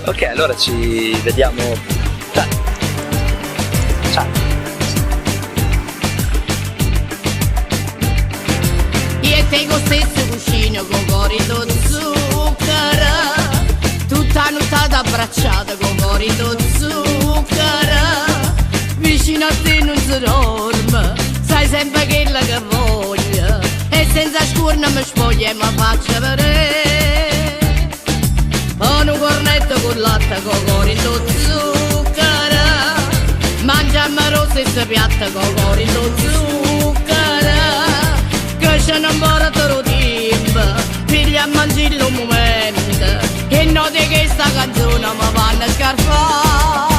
Ok, allora ci vediamo. Ciao. Ciao. Io tengo stesso cuscino con corito zucchero, tutta nuotata abbracciata con corito zucchero, vicino a te non si dorme, sai sempre quella che voglio, e senza scurna mi spoglia e mi faccio vedere. Un cornetto con latte con corito zucchero, mangiamo rosso e si piatta con corito zucchero, che c'è un po' di tempo, figli a mangiare un momento, e note che sta canzone mi vanno a scarfare.